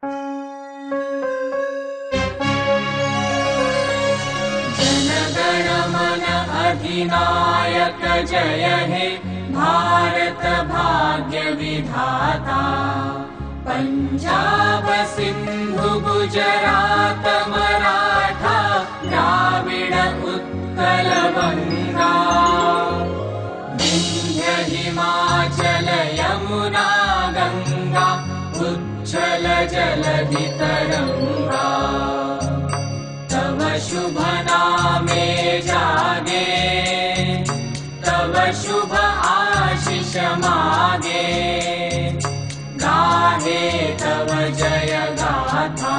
जनगण मन अधिनायक जय हे भारत भाग्य विधाता। पंजाब सिंधु गुजरात मराठा द्राविड उत्कल बंगा। विंध्य हिमाचल यमुना गंगा उच्छल जलधि तरंगा। तव शुभ नामे जागे तव शुभ आशीष मागे। गाहे तव जय गाथा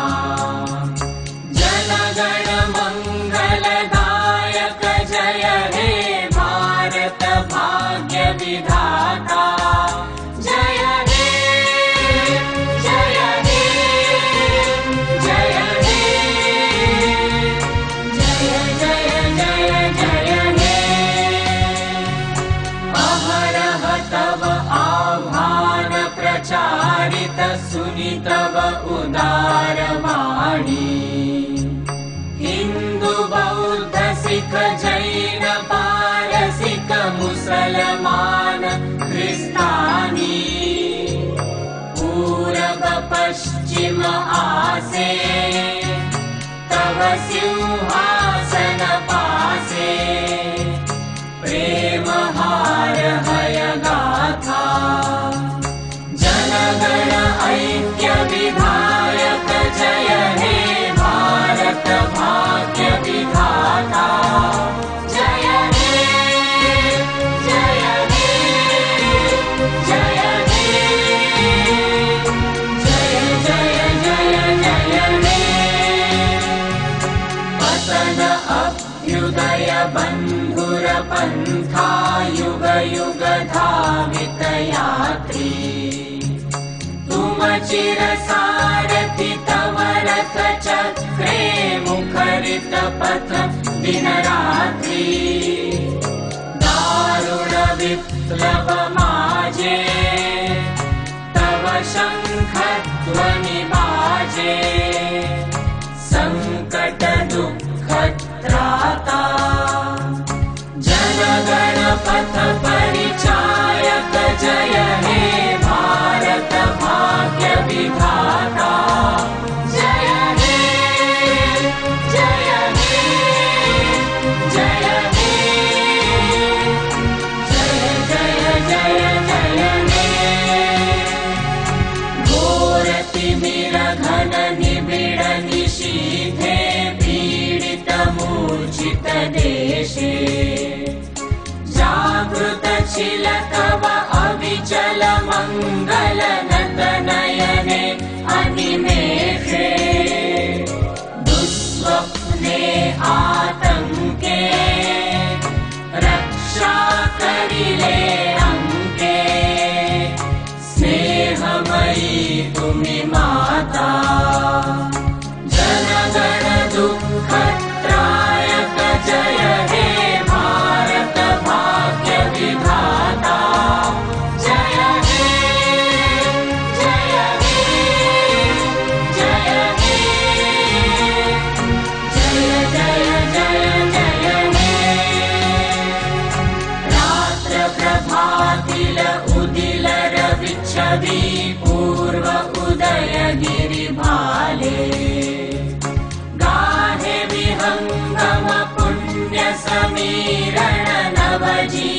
जनगण मंगलदायक जय हे भारत भाग्य विधाता। जय हे जय हे जय हे जय जय जय जय हे। अहरह तव आह्वान प्रचारित सुनि तव उदार वाणी। हिंदू बौद्ध सिख जैन पारसिक मुसलमान क्रिस्तानी। पूरब पश्चिम आसे तव सिंहासन पासे। प्रेम हार हय गाथा जनगण ऐक्य विधायक जय हे भारत भाग्य विधाता। जय हे जय हे जय हे जय जय जय जय हे। पतन अभ्युदय बंधुर पंथा युग युग धावित यात्री। तुम चिर सारथि तव रथ चक्रे मुखरित पथ दिन रात्रि। दारुण विप्लव माजे तव शंख ध्वनि बाजे। संकट दुःख त्राता जनगण पथ परिचायक जय हे भारत भाग्य विधाता। जय हे जय हे जय हे जय जय जय जय हे। घोर तिमिर घन निबिड़ निशीथे पीडित मूर्छित देशे। जागृत छिल तव अविचल मंगल नत नयने अनिमेषे। दुस्वप्ने आतंके रक्षा करिले अंके। स्नेहमयी तुमि माता जनगण दुःख त्रायक जय हे भारत भाग्य विधाता। जय हे जय हे जय हे जय जय जय जय हे। रात्र प्रभातील उदिल रविच्छवि पूर्व उदय गिरि भाले। गाहे विहंगम पुण्य समीरण नवजी